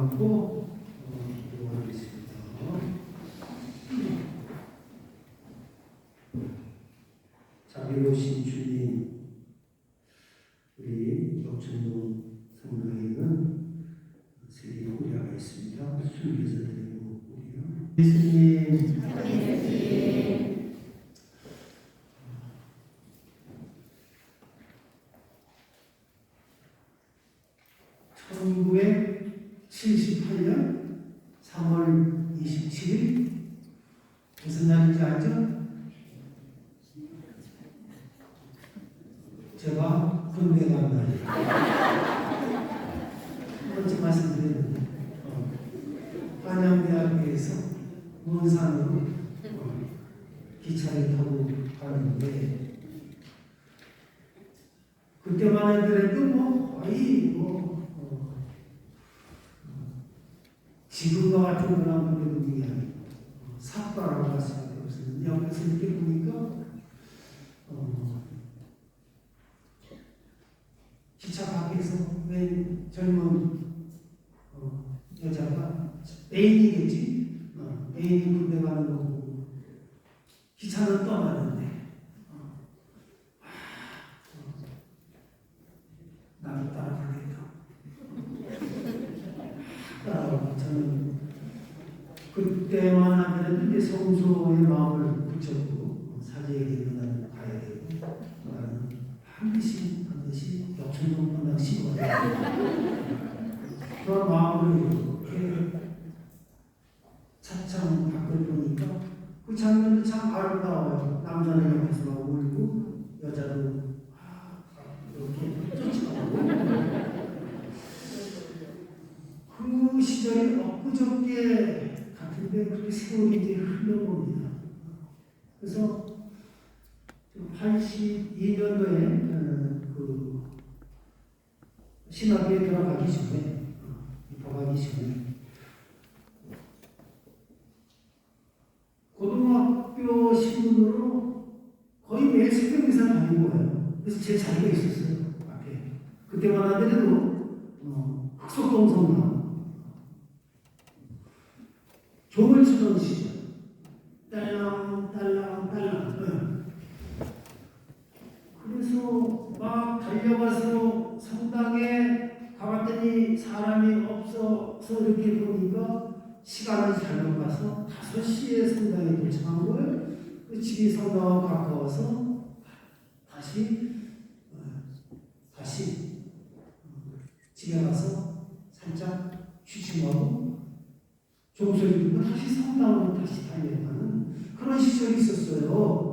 안고 기도하겠습니다. 자비로우신 주님, 우리 역천동 성당에는 세계 호리아가 있습니다. 순교해서 드리고 우리요. 예수님, 1978년 3월 27일 무슨 날인지 알죠? 제가 군대 간 날이에요. 먼저 말씀드렸는데 한양대학교에서 문산으로 기차를 타고 가는데 그때만 해도 거의 지금과 같은 그런 분들이 아니고 삭발하고 갈 수밖에 없었는데 옆에서 이렇게 보니까 기차 밖에서 웬 젊은 여자가 애인이겠지? 애인이 군대 가는 거 보고 기차는 떠나는데 나도 따라 가겠다. 저는 그때만 하더라도 이제 성소의 마음을 붙였고 사제에게 나는 가야 되고 나는 반드시 역천동 본당 심어야 그런 마음을 이렇게 차창 밖을 보니까 그 장면이 참 아름다워요. 남자는 옆에서 막 울고 여자도 이렇게 쫓아오고 그 시절이 엊그저께 같은데 그렇게 세월이 이제 흘러봅니다. 그래서 82년도에 그 신학교에 들어가기 전에 고등학교 신분으로 거의 매일 새벽 미사 다닌 거예요. 그래서 제 자리가 있었어요. 앞에. 그때만 하더라도 흑석동 성당 종을 치던 시절 딸랑 그래서 막 달려가서 성당에 가봤더니 사람이 없어서 이렇게 보니까 시간이 잘못 가서 5시에 성당에 도착한 거예요. 그 집이 성당하고 가까워서 다시 집에 가서 살짝 취침하고 종소리 듣고 다시 성당으로 다시 달려가는 그런 시절이 있었어요.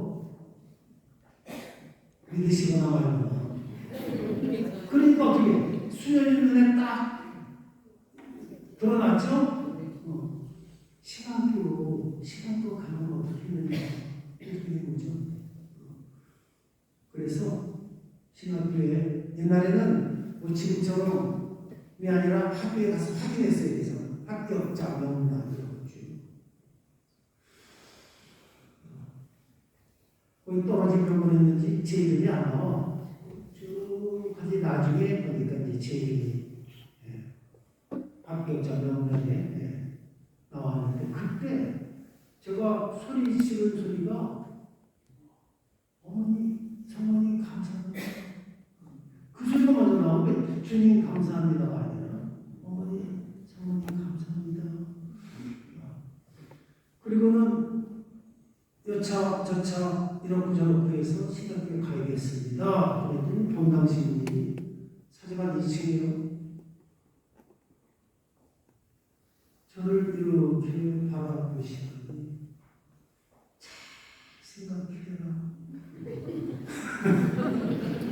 믿으시거나 말거나. 그러니까 어떻게 수련이 눈에 딱 드러났죠? 시간표 가는 건 어떻게 되는지 이렇게 보죠. 그래서 신학교에 옛날에는 지금처럼이 아니라 학교에 가서 확인했어야 돼서 합격자 명단 이런 거죠. 거기 떨어진 병원 했는지 제 이름이 안 나와. 쭉 하지 나중에 보니까 이제 제 이름이 합격자 명단에 나왔는데 그때 제가 소리 지른 소리가 어머니, 성모님 감사합니다. 그 소리가 먼저 나오는데 주님 감사합니다가 아니라 어머니, 성모님 감사합니다. 그리고는 여차 저차 이렇게 저렇게 해서 신학교에 가야겠습니다. 그랬더니 본당신이 사제관 2층이요. 저를 이렇게 바라보시더니 잘 생각해라.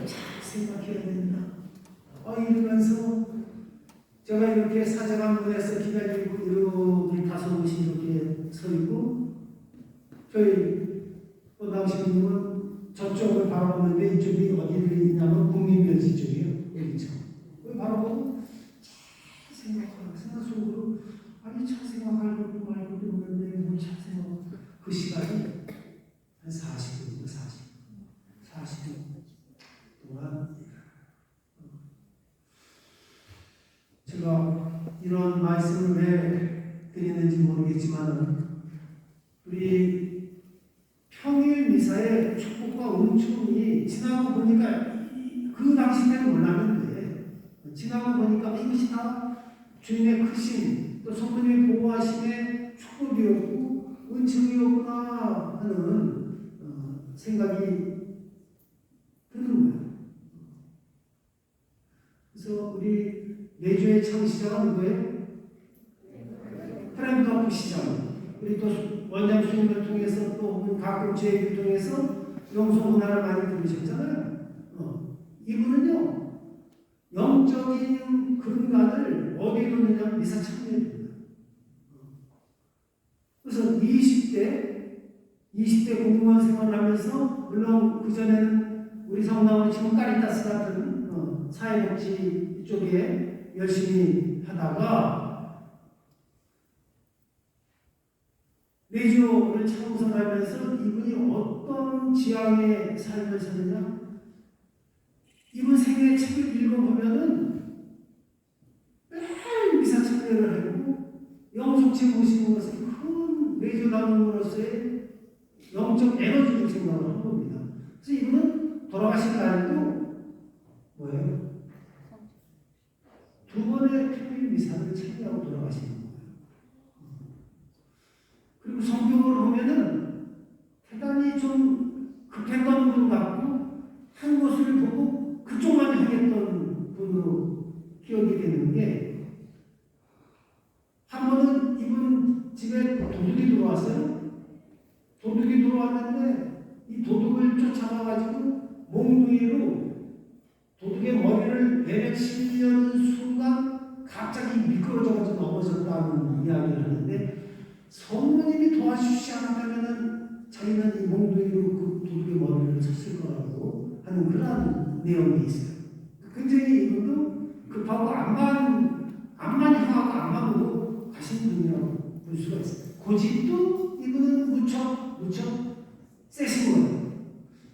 잘 생각해야 된다. 이러면서 제가 이렇게 사제관 문에서 기다리고 이렇게 5곳이 이렇게 서 있고 저희 본당신님은 저쪽을 바라보는데 이쪽이 어디를 있냐면 국민별지 쪽이에요. 여기죠. 바라보고 잘 생각하라. 생각 속으로 잘 생각할 것도 말고도 없는데 잘 생각. 그 시간이 한 40분입니다. 40분 동안 제가 이런 말씀을 농촌이 지나고 보니까 그 당시 때는 몰랐는데 지나고 보니까 이것이 다 주님의 크신 또 성령의 보호하심의 축복이었고 은총이었구나 하는 생각이 드는 거예요. 그래서 우리 내주의 창시자가 누구예요? 프랭크 더프 시장. 우리 또 원장 수님을 통해서 또 가끔 제 얘기를 통해서 영성 문화를 많이 들으셨잖아요. 이분은요 영적인 근간을 어디에 놓느냐 미사 참여입니다. 그래서 20대 공무원 생활하면서 물론 그 전에는 우리 성당은 지금 까리타스 같은 사회복지 쪽에 열심히 하다가 내주를 창설하면서 이분이 어떤 지향의 삶을 사느냐? 이분 생애 책을 읽어보면은 매일 미사 참여를 하고 영성체 모시는 것은 큰 내주 나눔으로서의 영적 에너지를 생각을 한 겁니다. 그래서 이분은 돌아가신 날도 뭐예요? 2번의 특별 미사를 참여하고 돌아가시는 거예요. 그리고 성경을 보면은 대단히 좀 급했던 분 같고 한 곳을 보고 그쪽만 향했던 분으로 기억이 되는 게 한 번은 이분 집에 도둑이 들어왔어요. 도둑이 들어왔는데 이 도둑을 쫓아가가지고 몽둥이로 도둑의 머리를 내려치려는 순간 갑자기 미끄러져가지고 넘어졌다는 이야기를 하는데 성령님이 도와주시지 않았다면 자기는 이 몽둥이로 그 도둑의 머리를 쳤을 거라고 하는 그런 내용이 있어요. 굉장히 이분도 급하고 암만 향하고 암만 보고 가신 분이라고 볼 수가 있어요. 고집도 이분은 무척 세신 거예요.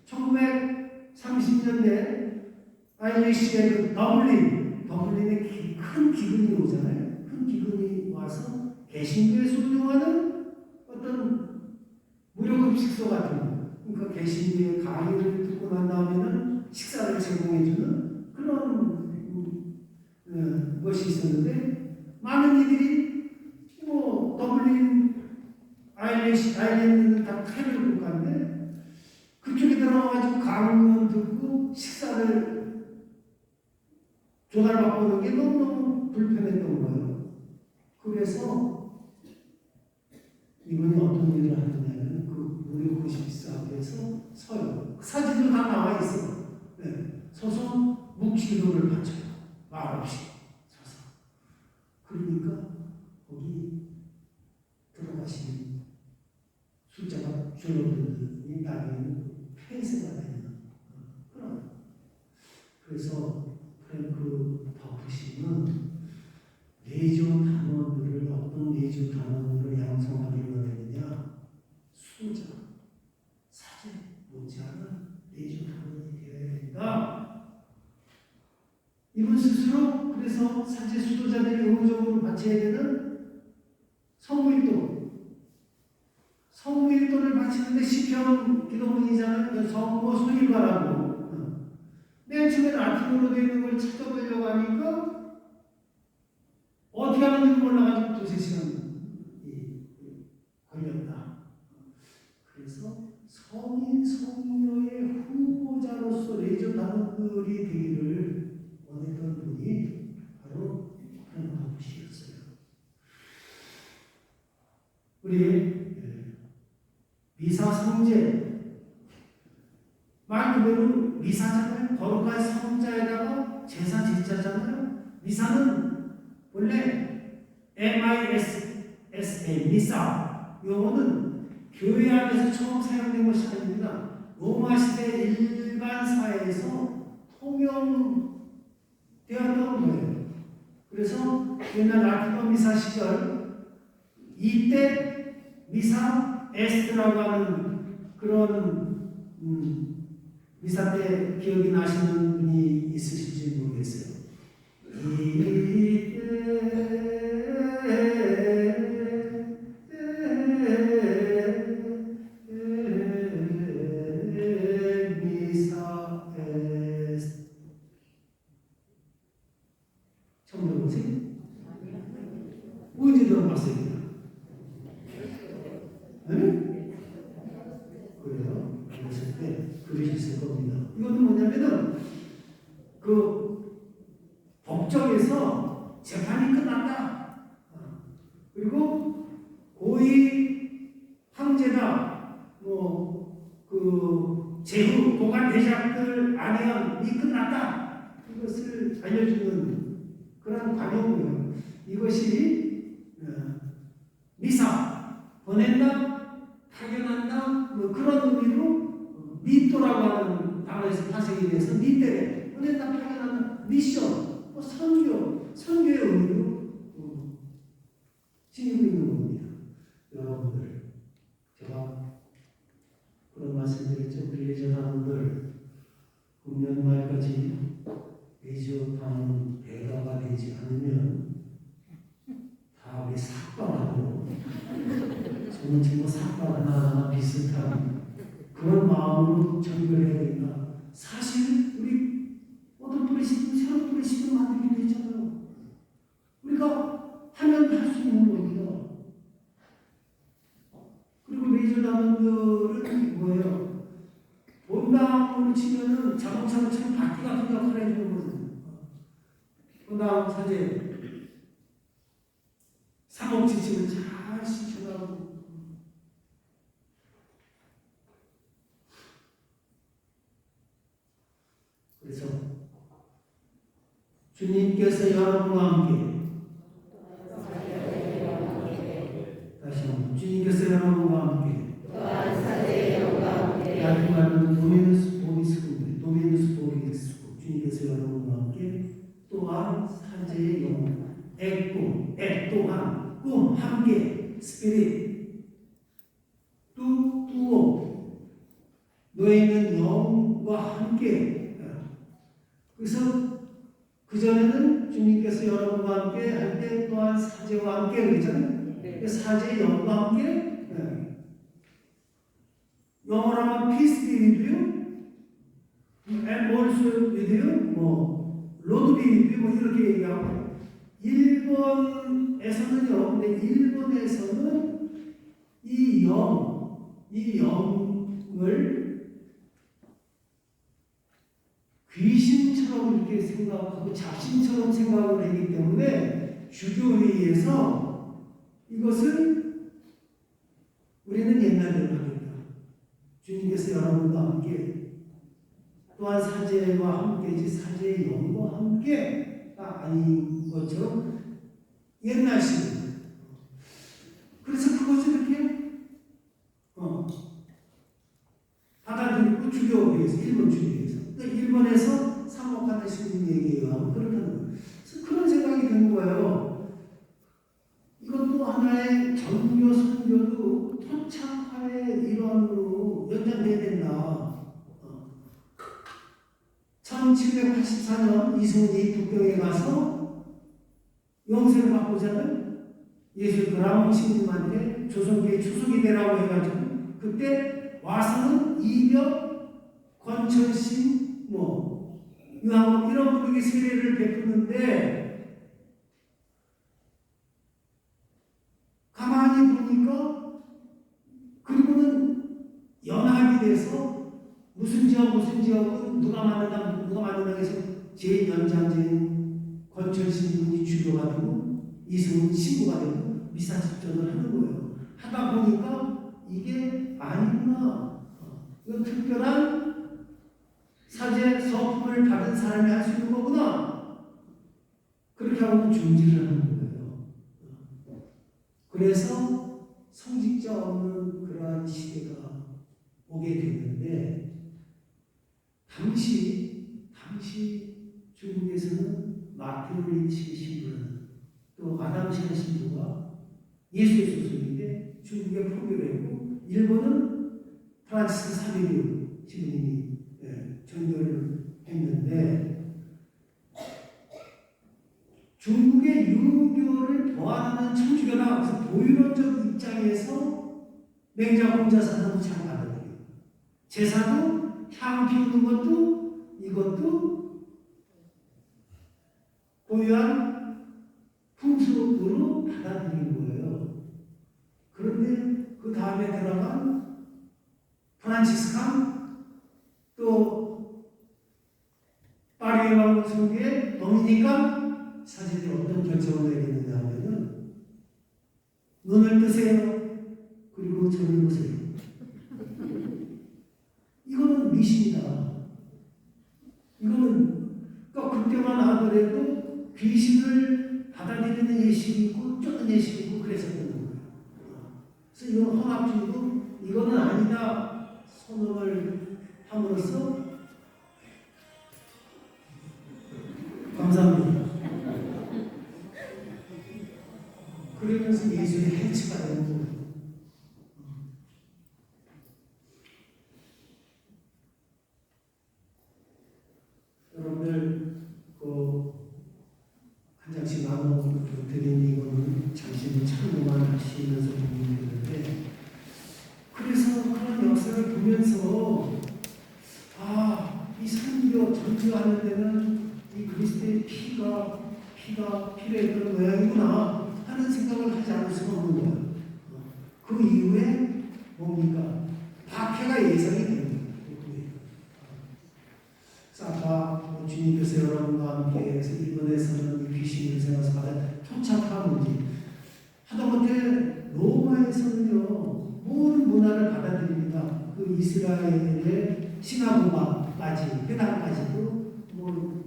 1930년대 아이리시의 그 더블린에 큰 기근이 오잖아요. 큰 기근이 와서 개신교에 순종하는 어떤 무료급식소 같은 거. 그러니까 개신교의 강의를 듣고 난 다음에는 식사를 제공해주는 그런 것이 있었는데 많은 이들이 뭐 더블린 아일랜드는 다 카리브 국가인데 그쪽에 들어가가지고 강의만 듣고 식사를 조달받고 오는 게 너무너무 불편했던 거예요. 그래서 이분이 어떤 일을 하느냐면 그 무료 급식소 앞에서 서요. 그 사진도 다 나와 있어. 네. 서서 묵기도를 바쳐요. 말없이 서서. 그러니까 거기 들어가시는 숫자가 줄어들더니 나중에는 폐쇄가 되는 그런. 그래서 프랭크 더프시는 내주 단원들을 어떤 내주 단원으로 양성하기로 되느냐? 수자, 사제 못지않은 내주 단원이 되어야 된다. 이분 스스로 그래서 사제 수도자들이 의무적으로 바쳐야 되는 성무일도를 바치는데 시편 기도문이잖아요. 성모 소일가라고. 맨 처음에 라틴어로 되어 있는 걸 찾아보려고 하니까 어떻게 하는지 몰라가지고 2-3시간 걸렸다. 그래서 성인여의 후보자로서 레이저 단원들이 되기를 원했던 분이 바로 프랭크 더프시였어요. 우리 미사 성제 말 그대로 미사잖아요. 거룩한 성자에다가 제사 제자잖아요. 미사는 원래 MISSA 미사 용어는 교회 안에서 처음 사용된 것이 아닙니다. 로마 시대 일반 사회에서 통용되었던 거예요. 그래서 옛날 라틴어 미사 시절 이때 미사 에스라고 하는 그런 미사 때 기억이 나시는 분이 있으실지 모르겠어요. 이거는 뭐냐면은 그 법정에서 재판이 끝났다. 그리고 고의 황제나 그 제후 고관 대작들 안해함이 끝났다. 이것을 알려주는 그런 관용이에요. 이것이 미사 보낸다, 파견한다, 뭐 그런 의미로 미또라고 하는 단어에서 파생이 돼서 미때래 보낸다, 파견한다, 미션, 선교의 의미로 지니고 있는 겁니다. 여러분들, 제가 그런 말씀드렸죠. 우리 예전사람들 금년 말까지 외지어탕 배가가 되지 않으면 다 우리 삭발하고 저는 지금 삭발 하나하나 비슷한 그런 마음으로 정결해야 된다. 사실 우리 어떤 프레시든 새로운 프레시든 만들기도 했잖아요. 우리가 하면 할 수 있는 겁니다. 그리고 메이저다운들은 뭐예요? 본당으로 치면은 자동차처럼 바퀴 같은 역할을 해주는 거거든요. 본당 사제 상업지침을 잘 실천하고 그래서 주님께서 여러분과 함께 다시 한번 주님께서 여러분과 함께 야구하는 도미누스 보리스고 주님께서 여러분과 함께 또한 사제의 영혼 액 또한 꿈 함께 스피릿 뚜오 너희는 영과 함께 그래서 그전에는 주님께서 여러분과 함께 할 때 또한 사제와 함께 그랬잖아요. 사제의 영과 함께 영어로 하면 peace be with you and also with you Lord be with you 이렇게 얘기하고 일본에서는요. 근데 일본에서는 이 영을 귀신처럼 이렇게 생각하고 잡신처럼 생각을 하기 때문에 주교회의에서 이것을 우리는 옛날대로 하겠다. 주님께서 여러분과 함께 또한 사제와 함께지 사제의 영과 함께가 아닌 것처럼 옛날식으로 그래서 그것을 이렇게 받아들이고 주교회에서 일본 주교회에서 일본에서 사목하는 신님에게 의하면 그렇다는 거예요. 그래서 그런 생각이 드는 거예요. 이것도 하나의 전교 선교도 토착화의 일환으로 연장돼야 된다. 1784년 이승훈이 북경에 가서 영세를 받고자는 예수 그라몽 신님한테 조선교회 주석이 되라고 해가지고 그때 와서는 이벽, 권철신, 유황 이런 분에게 세례를 베푸는데 가만히 보니까 그리고는 연합이 돼서 무슨 지역은 누가 만든다 해서 제일 연장제인 권철신 분이 주교가 되고 이승훈 신부가 되고 미사 집전을 하는 거예요. 하다 보니까 이게 아니구나. 이건 특별한 사제 서품을 받은 사람이 할 수 있는 거구나. 그렇게 하고 중지를 하는 거예요. 그래서 성직자 없는 그러한 시대가 오게 됐는데 당시 중국에서는 마테올리치 신부는 또 아담시아 신부가 예수의 소속인데 중국에 포교를 했고 일본은 프란치스코 사베리오 신부님이 전도를 했는데 중국의 유교를 보완하는 천주교다. 그래서 보유론적 입장에서 맹자공자사도 잘 받아들여요. 제사도 향 피우는 것도 이것도 고유한 풍습으로 받아들인 거예요. 그런데 그 다음에 들어간 프란치스칸 또 바로 성교에 넘으니까 사제들이 어떤 결정을 내리느냐 하면은 눈을 뜨세요. 그리고 저를 보세요. 이거는 미신이다. 이거는 그러니까 그때만 하더라도 귀신을 받아들이는 예식이 있고 쫓는 예식이 있고 그랬었던 거예요. 그래서 이건 혼합주의도 이거는 아니다 선언을 함으로써 감사합니다. 그러면서 예수의 해치가 되는 거예요. 여러분들 한 장씩 나눠 드린 이거는 잠시 참고만 하시면서 보면 되는데 그래서 그런 역사를 보면서 이 선교 전투하는 데는 이 그리스도의 피가 필요했던 모양이구나 하는 생각을 하지 않을 수가 없는 거예요. 그 이후에 뭡니까? 박해가 예상이 됩니다. 아까 주님께서 여러분과 함께 해서 일본에서는 귀신을 생각해서 받아 토착하는지 하다못해 로마에서는요 모든 문화를 받아들입니다. 그 이스라엘의 시나고가까지 회당까지도 뭐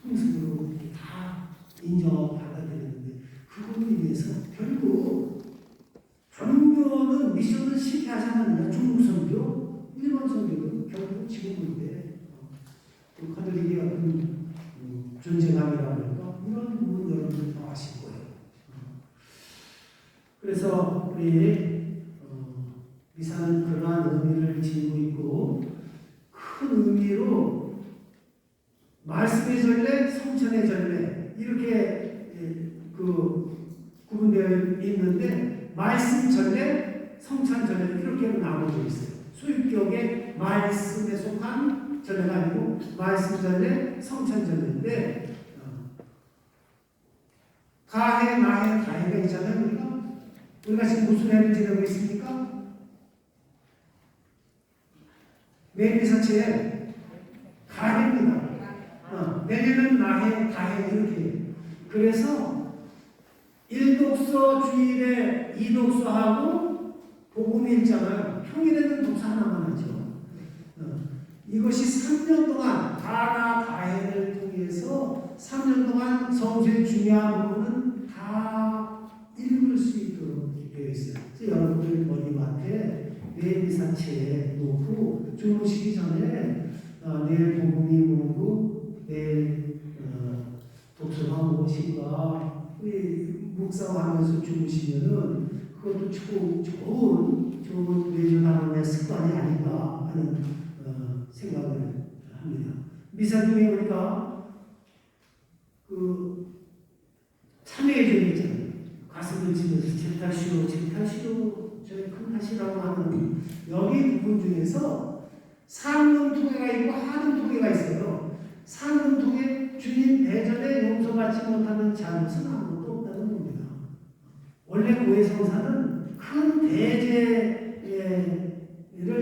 풍습으로 다 인정하고 받아들이는데 그거를 위해서 결국 종교는 미션을 실패하지 않느냐. 중국 선교, 일본 선교도 결국 지금인데 카톨릭의 어떤 존재감이라고 할까? 이런 부분 여러분들 다 아실 거예요. 그래서 우리 미사는 그러한 의미를 지니고 있고 큰 의미로 말씀의 전례, 성찬의 전례 이렇게 구분되어 있는데 말씀 전례, 성찬 전례 이렇게 나눠져 있어요. 수입격의 말씀에 속한 전례가 아니고 말씀 전례, 성찬 전례인데 가해, 나해, 다해가 있잖아요. 우리가 지금 무슨 해를 지내고 있습니까? 매일미사체에 가해입니다. 내년은 나해, 다해 이렇게. 그래서 1독서 주일에 2독서하고 복음이 있잖아요. 평일에는 독서 하나만 하죠. 이것이 3년 동안 다나 다해를 통해서 3년 동안 성수의 중요한 부분은 다 읽을 수 있도록 되어 있어요. 그래서 여러분들 머리맡에 매일 미사체에 놓고 주무시기 전에 내일 복음이 뭐고 내일 독서가 무엇인가 묵상하면서 주무시면은 그것도 좋은 내주나눔의 습관이 아닌가 하는 생각을 합니다. 미사 중에 우리가 참회의 있잖아요. 가슴을 치면서 칠타시로 저희 큰타시라고 하는 여기 부분 중에서 상문 통해가 있고 하는 통해가 있어요. 상문 통해 주님 대전에 용서받지 못하는 잘못은 아무것도 없다는 겁니다. 원래 고해성사는 큰 대죄를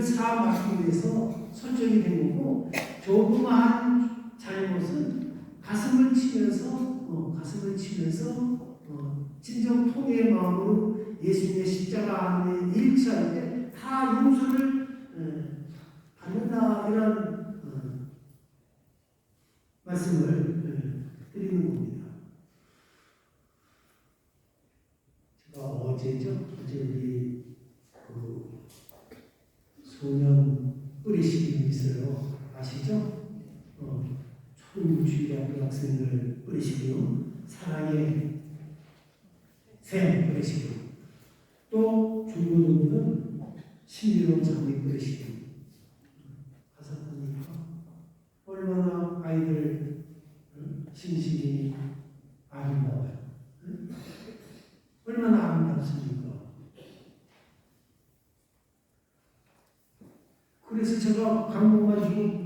사하기 위해서 설정이 된 거고 조그마한 잘못은 가슴을 치면서 진정 통회의 마음으로 예수님의 십자가 안에 일치할 때 다 용서를 받는다 이런 말씀을 드리는 겁니다. 제가 어제 우리 소년 뿌리시기 있어요. 아시죠? 초등부주의학교 학생들 뿌리시고요. 사랑의 샘 뿌리시고 또 중고등부는 신비로운 장미 뿌리시고 가사 보니까 얼마나 아이들 신식이 아름다워요. 얼마나 아름답습니까? 그래서 제가 감동가지고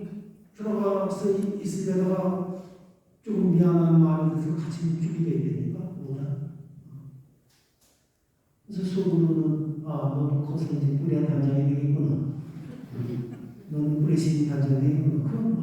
들어가서 있을 때다가 조금 미안한 마음이 들어서 같이 죽이게 됩니까? 뭐라? 그래서 속으로는 너도 커서 이제 뿌리한 단장이 되겠구나. 너는 뿌리신 단장이 되겠구나. 그럼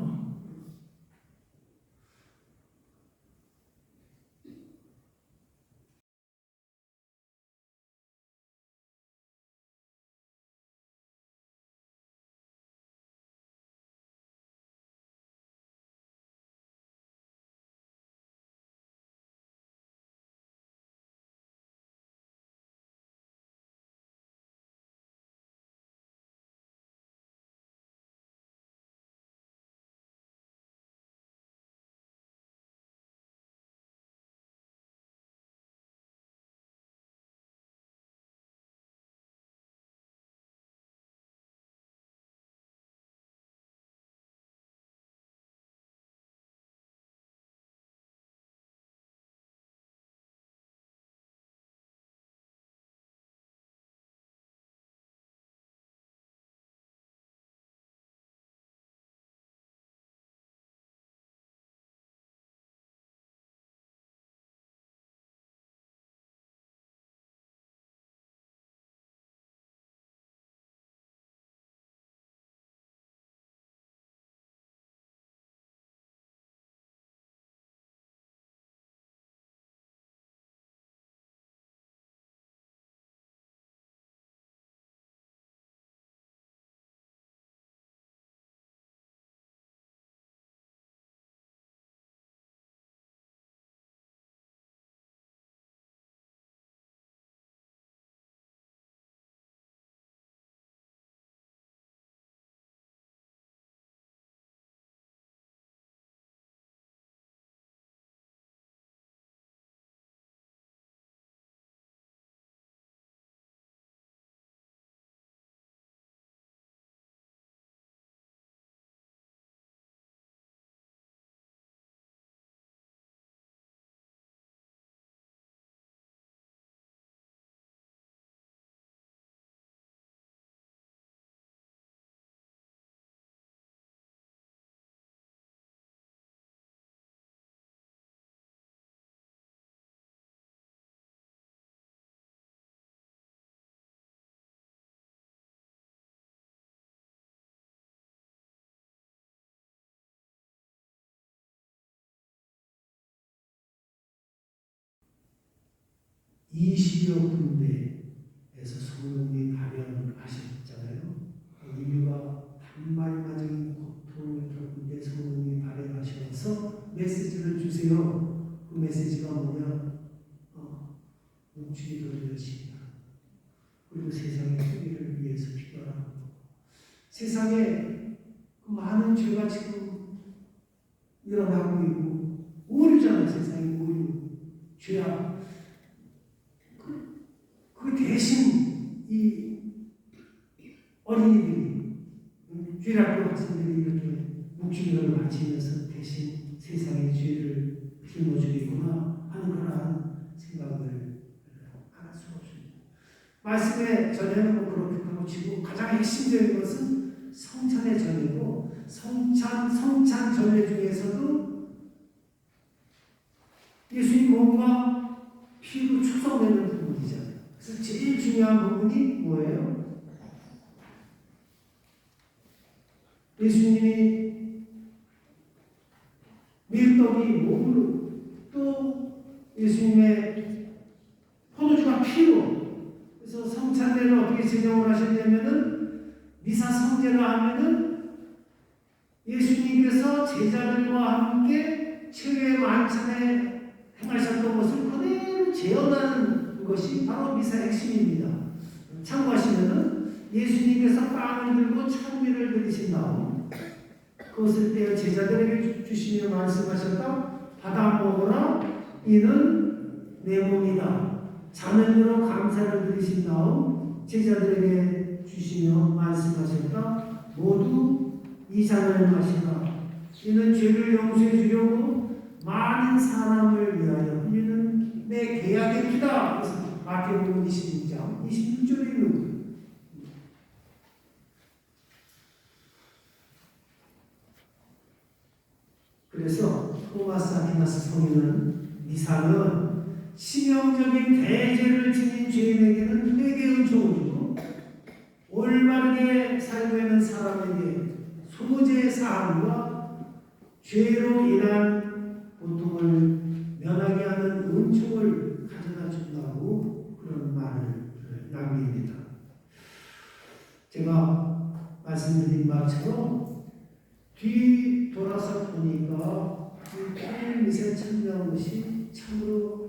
20여 군데에서 성령이 발현하셨잖아요. 인류가 단말마적인 고통을 겪을 때 성령이 발현하셔서 메시지를 주세요. 그 메시지가 뭐냐? 묵주기 돌려주시다. 그리고 세상의 통일을 위해서 기도하고 세상에 그 많은 죄가 지금 일어나고 있고 오류잖아요. 세상이 오류, 죄악. 그 대신 이 어린이들이 죄락교 학생들이 이렇게 묵주기도를 바치면서 대신 세상의 죄를 짊어지겠구나 하는 그러한 생각을 할 수가 없습니다. 말씀의 전에는 그렇게 하고 치고 가장 핵심적인 것은 성찬의 전이고 성찬 전례 중에서도 예수님 몸과 피로 추성되는 부분이잖아요. 그래서 제일 중요한 부분이 뭐예요? 예수님이 밀떡이 몸으로 또 예수님의 포도주가 피로 그래서 성찬례를 어떻게 제정을 하셨냐면은 미사 성제를 하면은 예수님께서 제자들과 함께 최후의 만찬에 행하셨던 것을 그대로 재현하는 것이 바로 미사의 핵심입니다. 참고하시면은 예수님께서 빵을 들고 찬미를 드리신 다음 그것을 떼어 제자들에게 주시며 말씀하셨다. 받아 먹으라. 이는 내 몸이다. 잔으로 감사를 드리신 다음 제자들에게 주시며 말씀하셨다. 모두 이 잔을 마시라. 이는 죄를 용서해 주려고 많은 사람을 위하여 흘리는 내 계약의 피다. 그래서 마태복음 26장 26절에 있는 거예요. 그래서 토마스 아퀴나스 성인은 미사는 치명적인 대죄를 지닌 죄인에게는 회개의 은총을 주고 올바르게 살고 있는 사람에게 소재 사함과 죄로 인한 고통을 면하게 하는 은총을 가져다 준다고 그런 말을 남깁니다. 제가 말씀드린 말처럼 뒤돌아서 보니까 이 미사에 참여한 것이 참으로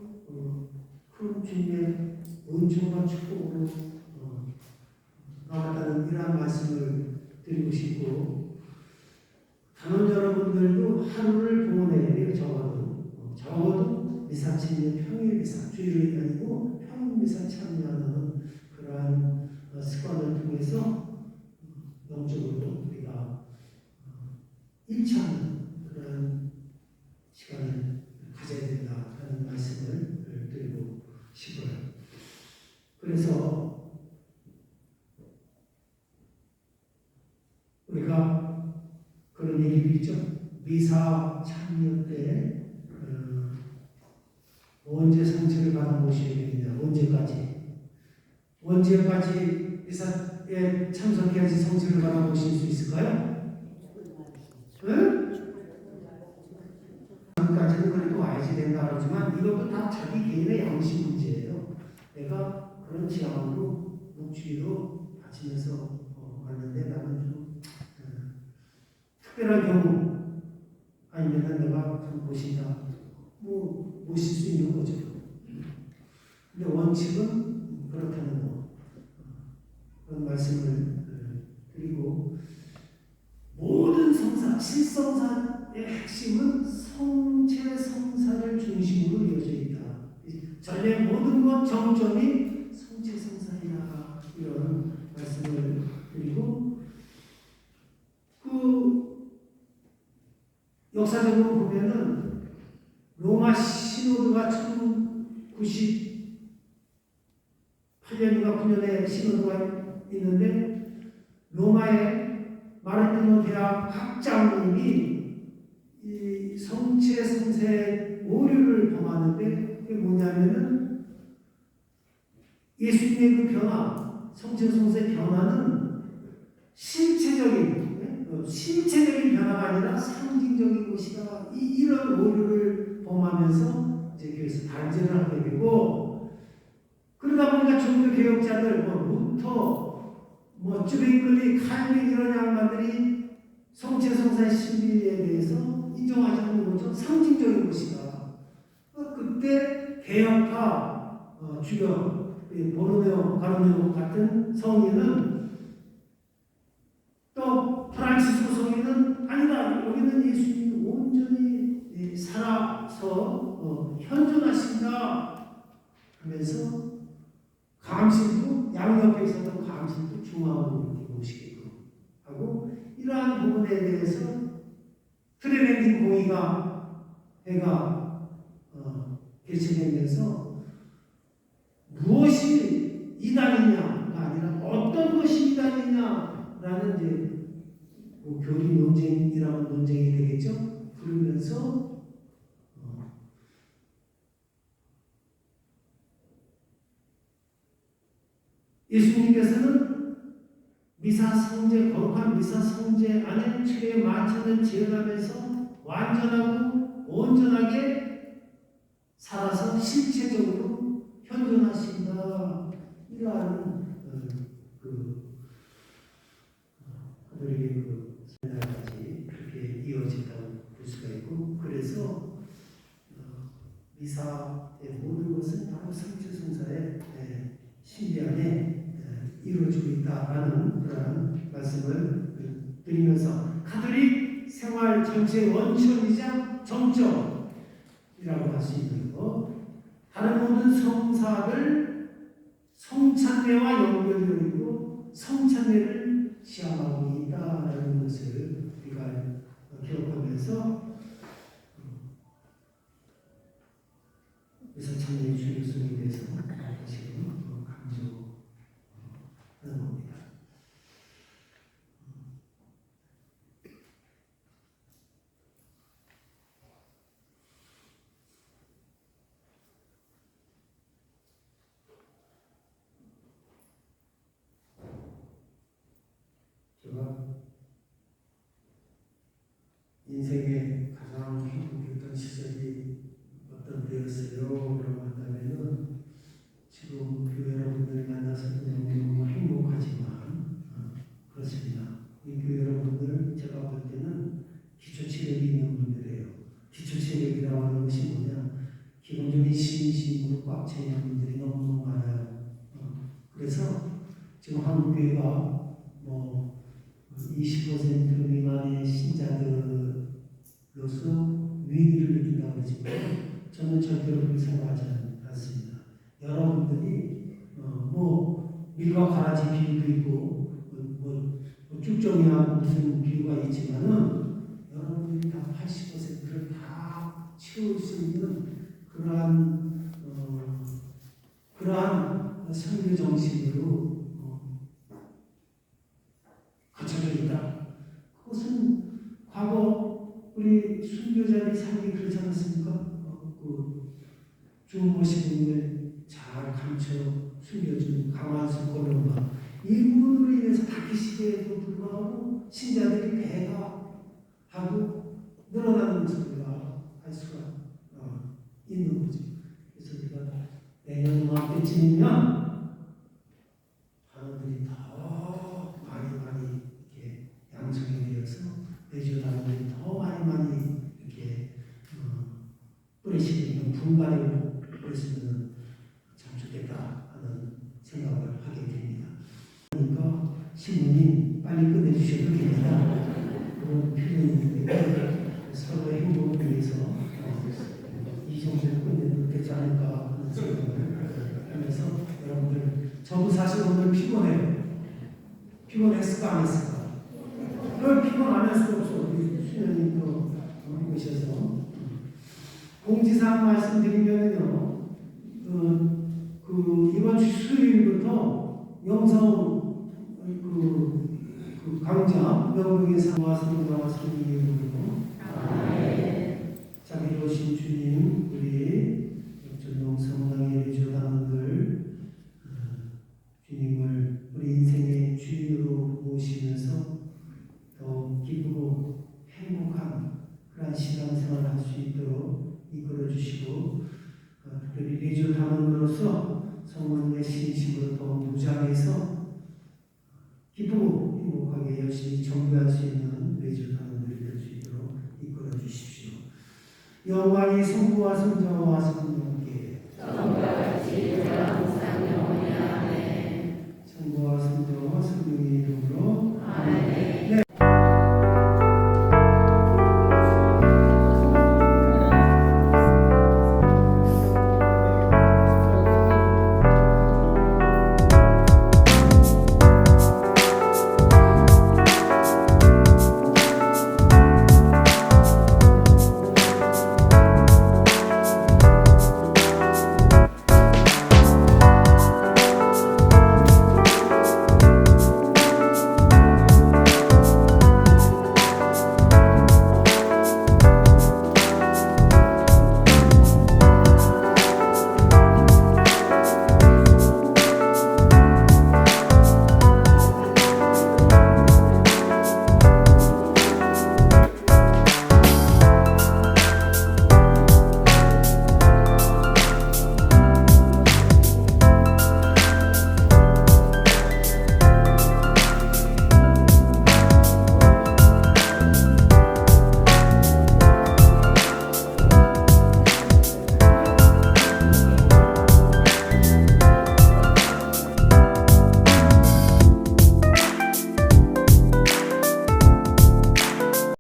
큰 주님의 은총과 축복으로 나왔다는 이러한 말씀을 드리고 싶고 단원 여러분들도 하루를 보내야 돼요. 적어도 미사 참여 평일 미사 주일이 아니고 평일 미사 참여하는 그러한 습관을 통해서 영적으로 우리가 일치하는 그런 시간을 가져야 된다는 말씀을 드리고 싶어요. 그래서 우리가 그런 얘기도 있죠. 미사 참여 때 언제 성체를 받아 모셔야 되느냐, 언제까지 미사에 참석해야지 성체를 받아 모실 수 있을까요? 응? 까지는 그래도 와야지 된다 그러지만 이것도 다 자기 개인의 양심 문제예요. 내가 그런 지향으로 묵주기도 바치면서 왔는데 나는 좀 특별한 경우 아니면 내가 좀 모신다 모실 수 있는 거죠. 근데 원칙은 그렇다는 거 그런 말씀을 드리고 모든 성사, 실성사의 핵심은 성체 성사를 중심으로 이루어져 있다. 전례 모든 것 정점이 성체 성사이다. 이런 말씀을 드리고 그 역사적으로 보면은 로마 시노드가 1098년인가 9년에 시노드가 있는데 로마의 마르티노 대학 학장님이 이 성체 성세 오류를 범하는데 그게 뭐냐면은 예수님의 그 변화, 성체 성세 변화는 실체적인 변화가 아니라 상징적인 것이다. 이런 오류를 범하면서 이제 교회에서 단죄를 하게 되고 개혁자들, 루터, 쯔베이클리, 칼빈 이런 양반들이 성체성사의 신비에 대해서 인정하지 않는 거죠. 상징적인 것이다. 그때 개혁파 주요 보르네오, 가르네오 같은 성인은 또 프란치스코 성인은 아니다. 여기는 예수님이 온전히 살아서 현존하신다 하면서 감실도 양옆에 있었던 감실도 중앙으로 이렇게 모시게끔 하고 이러한 부분에 대해서 트레멘틴 공의가 회가 개최되면서 무엇이 이단이냐가 아니라 어떤 것이 이단이냐라는 이제 교리 논쟁이라는 논쟁이 되겠죠. 그러면서 예수님께서는 미사 성제, 거룩한 미사 성제 안에 죄에 맞춰는 재현하면서 완전하고 온전하게 살아서 실체적으로 현존하신다. 이러한 하늘의 생각까지 그렇게 이어진다고 볼 수가 있고, 그래서 미사의 모든 것은 바로 성체성사의 신비 안에 이루어지고 있다라는 그런 말씀을 드리면서 가톨릭 생활 전체의 원천이자 정점이라고 할 수 있는 것, 다른 모든 성사를 성찬례와 연결되어 있고 성찬례를 시험하고 있다라는 것을 우리가 기억하면서 그래서 찬례의 중요성에 대해서 지금 강조하는 겁니다. 제가 인생의 가장 행복했던 시절이 어떤 때였어요? 라고 한다면은 지금 교회 여러분들 만나서 너무 행복하지만 그렇습니다. 이 교회 여러분들 제가 볼 때는 기초 체력이 있는 분들이에요. 기초 체력이라고 하는 것이 뭐냐? 기본적인 신심으로 꽉 차 있는 분들이 너무 많아요. 그래서 지금 한국 교회가 20% 미만의 신자들로서 위기를 느낀다고 하지만 저는 절대로 그렇게 생각하지 않습니다. 여러분들이 밀과 가라지 비유도 있고 쭉정이하고 무슨 비유가 있지만은 여러분들이 다 80%를 다 채울 수 있는 그러한 선교 정신으로 갖춰져 있다. 그것은 과거 우리 순교자들이 삶이 그렇지 않았습니까? 주 모시는 잘 감춰 숨겨준 강한수 권력과 이분으로 인해서 바퀴 시대에도 불구하고 신자들이 배가하고 늘어나는 것을 우리가 알 수가 있는 거죠. 그래서 우리가 내년 이맘때쯤이면 단원들이 더 많이 이렇게 양성이 되어서 내주 단원들이 더 많이 이렇게 뿌리시는 분발이 그랬으면 참 좋겠다 하는 생각을 하게 됩니다. 그러니까 신부님 빨리 끝내주셔도 됩니다. 그런 필요는 있는데 서로 행복을 위해서 이 정도로 끝내도 되지 않을까 하는 생각을 하면서 여러분들 저도 사실 오늘 피곤해요. 피곤했을까 안 했을까? 그걸 피곤 안 할 수가 없어. 우리 수련님도 오셔서 공지사항 말씀드리면요. 이번 주 수요일부터 영성 강좌 명동의 상화 성과 성리로 자비로우신 주님, 우리 전동 성당의 주단원들 주님을 우리 인생의 주인으로 모시면서 더 기쁘고 행복한 그런 신앙생활을 할 수 있도록 이끌어 주시고 특별히 리주 단원으로서 성모님의 신심으로 더 무장해서 기쁘고 행복하게 열심히 정부할 수 있는 외주 당원들이 될 수 있도록 이끌어 주십시오. 영광이 성부와 성자와 성령